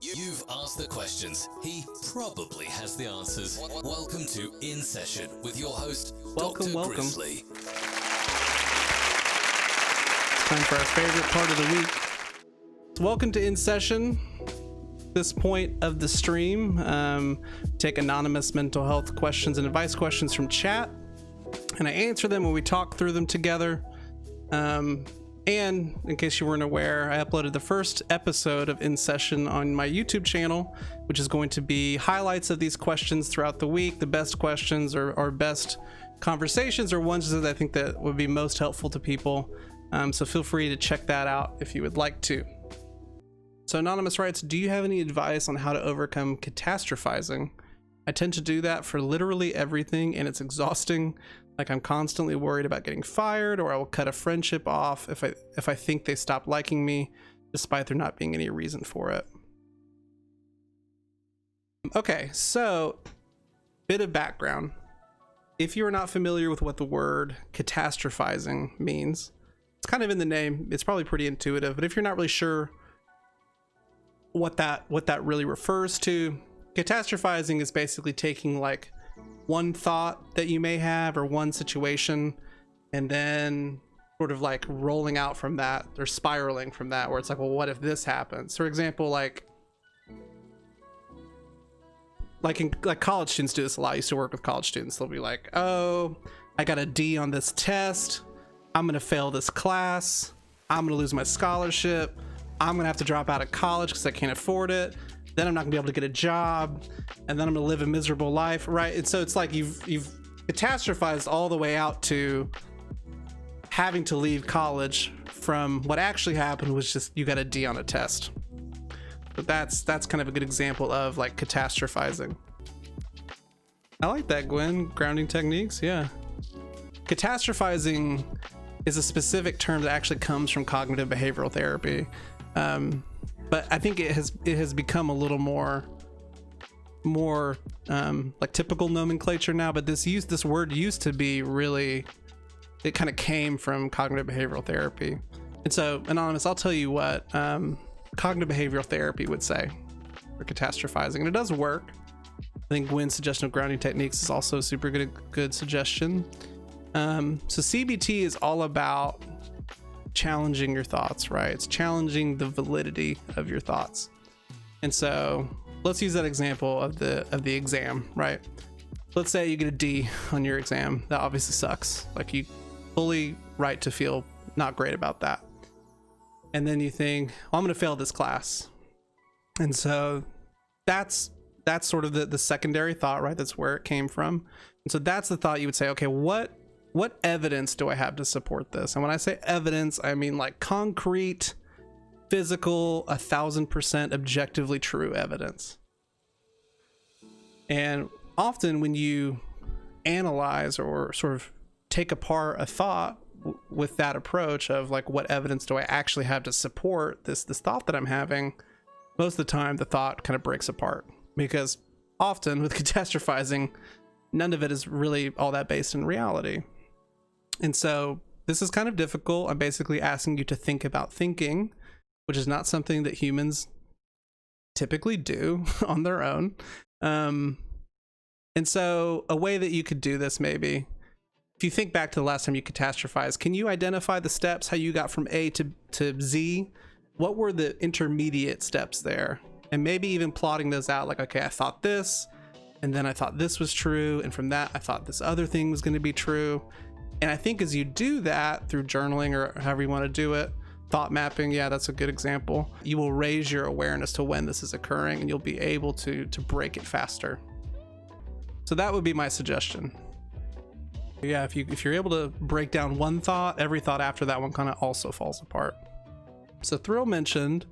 You've asked the questions. He probably has the answers. Welcome to In Session with your host, Welcome. DrGRZLY. Time for our favorite part of the week. Welcome to In Session. This point of the stream, take anonymous mental health questions and advice questions from chat, and I answer them when we talk through them together. And in case you weren't aware, I uploaded the first episode of In Session on my YouTube channel, which is going to be highlights of these questions throughout the week, the best questions or best conversations or ones that I think that would be most helpful to people. So feel free to check that out if you would like to. So Anonymous writes, do you have any advice on how to overcome catastrophizing? I tend to do that for literally everything, and it's exhausting. Like, I'm constantly worried about getting fired, or I will cut a friendship off if I think they stop liking me, despite there not being any reason for it. Okay, so bit of background. If you are not familiar with what the word catastrophizing means, it's kind of in the name. It's probably pretty intuitive, but if you're not really sure what that really refers to, catastrophizing is basically taking like one thought that you may have or one situation and then sort of like rolling out from that or spiraling from that, where it's like, well, what if this happens? For example, like college students do this a lot. I used to work with college students. They'll be like, oh, I got a D on this test, I'm gonna fail this class, I'm gonna lose my scholarship, I'm gonna have to drop out of college because I can't afford it, then I'm not gonna be able to get a job, and then I'm gonna live a miserable life, right? And so it's like you've catastrophized all the way out to having to leave college from what actually happened was just you got a D on a test. But that's kind of a good example of like catastrophizing. I like that, Gwen. Grounding techniques, yeah. Catastrophizing is a specific term that actually comes from cognitive behavioral therapy. But I think it has become a little more like typical nomenclature now. But this word used to be really, it kind of came from cognitive behavioral therapy. And so, Anonymous, I'll tell you what cognitive behavioral therapy would say for catastrophizing, and it does work. I think Gwen's suggestion of grounding techniques is also a super good suggestion. So CBT is all about challenging your thoughts, right? It's challenging the validity of your thoughts. And so let's use that example of the exam, right? Let's say you get a D on your exam. That obviously sucks. Like, you fully right to feel not great about that. And then you think, well, I'm gonna fail this class. And so that's sort of the secondary thought, right? That's where it came from. And so that's the thought you would say, okay, what evidence do I have to support this? And when I say evidence, I mean like concrete, physical, 1000% objectively true evidence. And often when you analyze or sort of take apart a thought with that approach of like, what evidence do I actually have to support this thought that I'm having, most of the time the thought kind of breaks apart, because often with catastrophizing, none of it is really all that based in reality. And so this is kind of difficult. I'm basically asking you to think about thinking, which is not something that humans typically do on their own. And so a way that you could do this, maybe, if you think back to the last time you catastrophized, can you identify the steps, how you got from A to Z? What were the intermediate steps there? And maybe even plotting those out, like, okay, I thought this, and then I thought this was true, and from that I thought this other thing was going to be true. And I think as you do that through journaling or however you want to do it, thought mapping, yeah, that's a good example, you will raise your awareness to when this is occurring, and you'll be able to break it faster. So that would be my suggestion. Yeah, if you're able to break down one thought, every thought after that one kind of also falls apart. So Thrill mentioned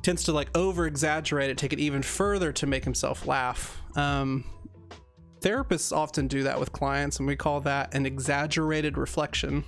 tends to like over exaggerate it, take it even further to make himself laugh. Therapists often do that with clients, and we call that an exaggerated reflection,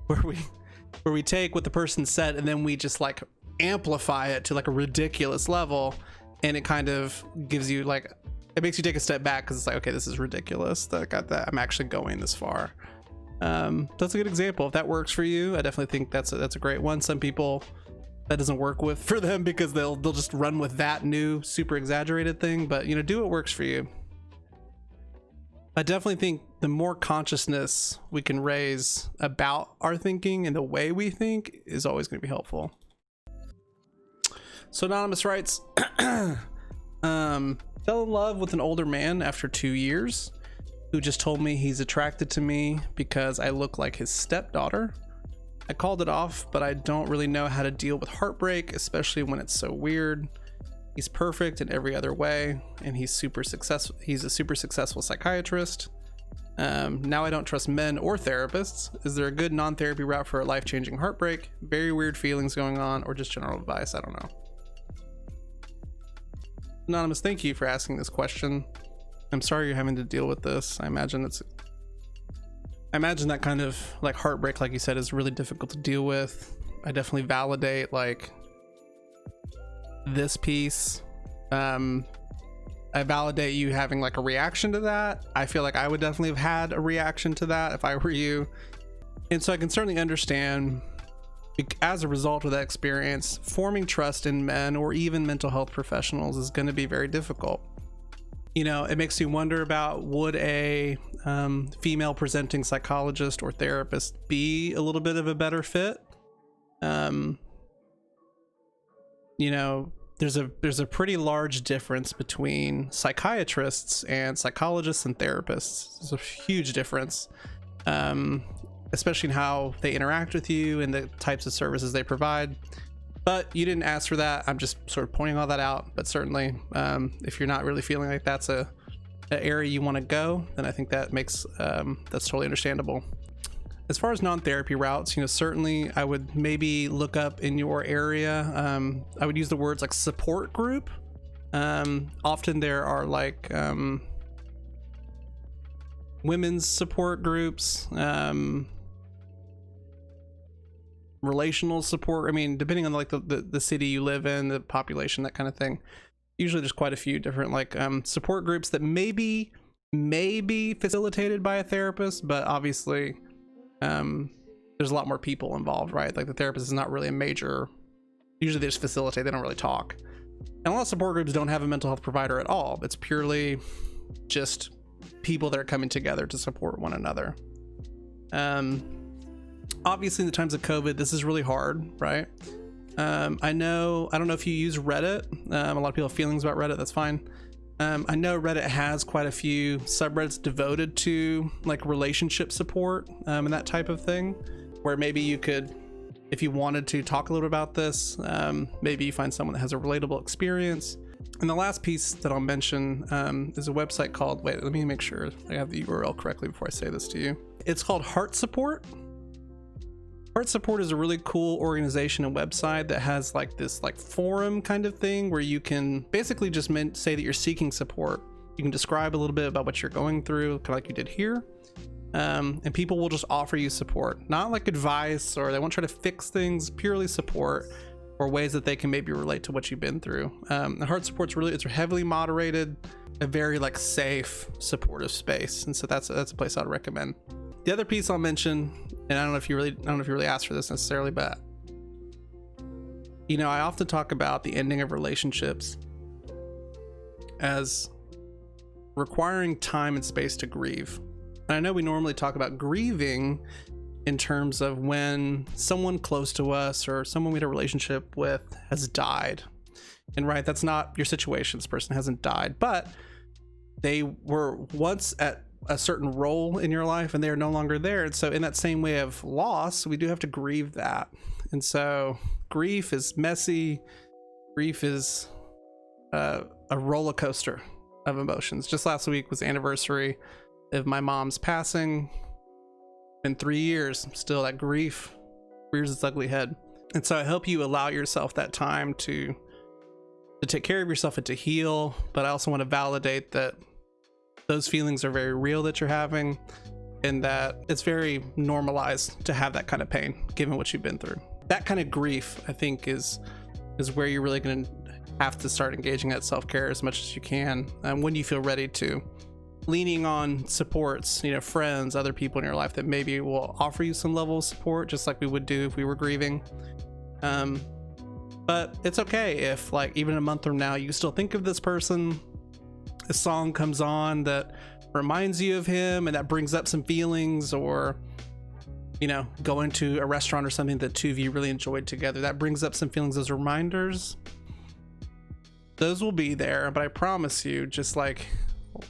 where we take what the person said and then we just like amplify it to like a ridiculous level, and it kind of gives you like, it makes you take a step back because it's like, okay, this is ridiculous that I'm actually going this far. That's a good example. If that works for you, I definitely think that's a great one. Some people that doesn't work with for them, because they'll just run with that new super exaggerated thing. But you know, do what works for you. I definitely think the more consciousness we can raise about our thinking and the way we think is always going to be helpful. So Anonymous writes, fell in love with an older man after 2 years who just told me he's attracted to me because I look like his stepdaughter. I called it off, but I don't really know how to deal with heartbreak, especially when it's so weird. He's perfect in every other way, and he's super successful. He's a super successful psychiatrist. Now I don't trust men or therapists. Is there a good non-therapy route for a life-changing heartbreak? Very weird feelings going on, or just general advice? I don't know. Anonymous, thank you for asking this question. I'm sorry you're having to deal with this. I imagine that kind of like heartbreak, like you said, is really difficult to deal with. I definitely validate like this piece. I validate you having like a reaction to that. I feel like I would definitely have had a reaction to that if I were you. And so I can certainly understand, as a result of that experience, forming trust in men or even mental health professionals is going to be very difficult. You know, it makes you wonder about, would a female presenting psychologist or therapist be a little bit of a better fit? You know, there's a pretty large difference between psychiatrists and psychologists and therapists. There's a huge difference, especially in how they interact with you and the types of services they provide. But you didn't ask for that. I'm just sort of pointing all that out. But certainly, if you're not really feeling like that's an area you want to go, then I think that makes that's totally understandable. As far as non-therapy routes, you know, certainly I would maybe look up in your area. I would use the words like support group. Often there are like women's support groups, relational support. I mean, depending on like the city you live in, the population, that kind of thing. Usually there's quite a few different like support groups that may be facilitated by a therapist, but obviously there's a lot more people involved, right? Like the therapist is not really a major, usually they just facilitate, they don't really talk. And a lot of support groups don't have a mental health provider at all. It's purely just people that are coming together to support one another. Obviously in the times of COVID, this is really hard, right? I don't know if you use Reddit. A lot of people have feelings about Reddit, that's fine. I know Reddit has quite a few subreddits devoted to like relationship support and that type of thing, where maybe you could, if you wanted to talk a little about this, maybe you find someone that has a relatable experience. And the last piece that I'll mention is a website called, wait, let me make sure I have the URL correctly before I say this to you. It's called Heart Support. Heart Support is a really cool organization and website that has like this like forum kind of thing where you can basically just say that you're seeking support. You can describe a little bit about what you're going through, kind of like you did here. And people will just offer you support, not like advice, or they won't try to fix things, purely support or ways that they can maybe relate to what you've been through. The Heart Support's really, it's heavily moderated, a very like safe, supportive space. And so that's a place I'd recommend. The other piece I'll mention, and I don't know if you really asked for this necessarily, but you know, I often talk about the ending of relationships as requiring time and space to grieve. And I know we normally talk about grieving in terms of when someone close to us or someone we had a relationship with has died. And right, that's not your situation. This person hasn't died, but they were once at a certain role in your life and they are no longer there. And so in that same way of loss, we do have to grieve that. And so grief is messy. Grief is a roller coaster of emotions. Just last week was the anniversary of my mom's passing. In 3 years, still that grief rears its ugly head. And so I hope you allow yourself that time to take care of yourself and to heal. But I also want to validate that those feelings are very real that you're having, and that it's very normalized to have that kind of pain given what you've been through. That kind of grief, I think, is where you're really going to have to start engaging at self-care as much as you can, when you feel ready to. Leaning on supports, you know, friends, other people in your life that maybe will offer you some level of support, just like we would do if we were grieving. But it's okay if, like, even a month from now, you still think of this person, a song comes on that reminds you of him and that brings up some feelings, or, you know, going to a restaurant or something that two of you really enjoyed together, that brings up some feelings as reminders. Those will be there, but I promise you, just like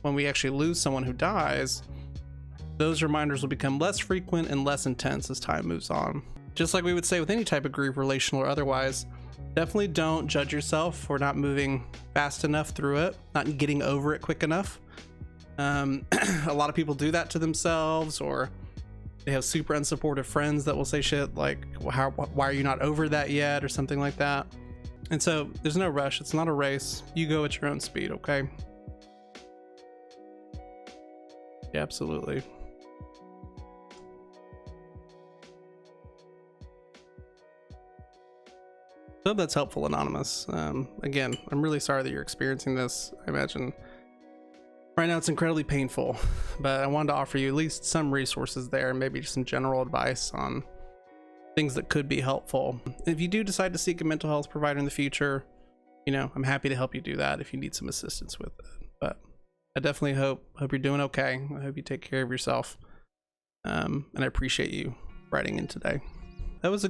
when we actually lose someone who dies, those reminders will become less frequent and less intense as time moves on. Just like we would say with any type of grief, relational or otherwise, definitely don't judge yourself for not moving fast enough through it, not getting over it quick enough. A lot of people do that to themselves, or they have super unsupportive friends that will say shit like, why are you not over that yet, or something like that. And so there's no rush. It's not a race. You go at your own speed, okay? Yeah, absolutely. I hope that's helpful, Anonymous. Again, I'm really sorry that you're experiencing this. I imagine right now it's incredibly painful, but I wanted to offer you at least some resources there, maybe just some general advice on things that could be helpful. If you do decide to seek a mental health provider in the future, you know, I'm happy to help you do that if you need some assistance with it. But I definitely hope you're doing okay. I hope you take care of yourself. And I appreciate you writing in today. That was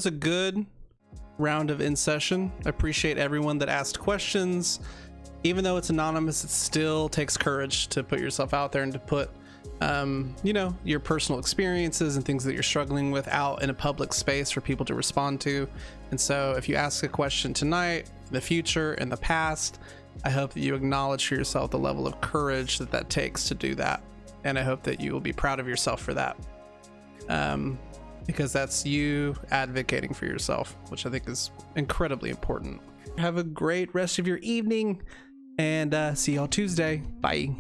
a good round of In Session. I appreciate everyone that asked questions. Even though it's anonymous, it still takes courage to put yourself out there and to put you know, your personal experiences and things that you're struggling with out in a public space for people to respond to. And so if you ask a question tonight, in the future, in the past, I hope that you acknowledge for yourself the level of courage that takes to do that. And I hope that you will be proud of yourself for that. Because that's you advocating for yourself, which I think is incredibly important. Have a great rest of your evening, and see y'all Tuesday. Bye.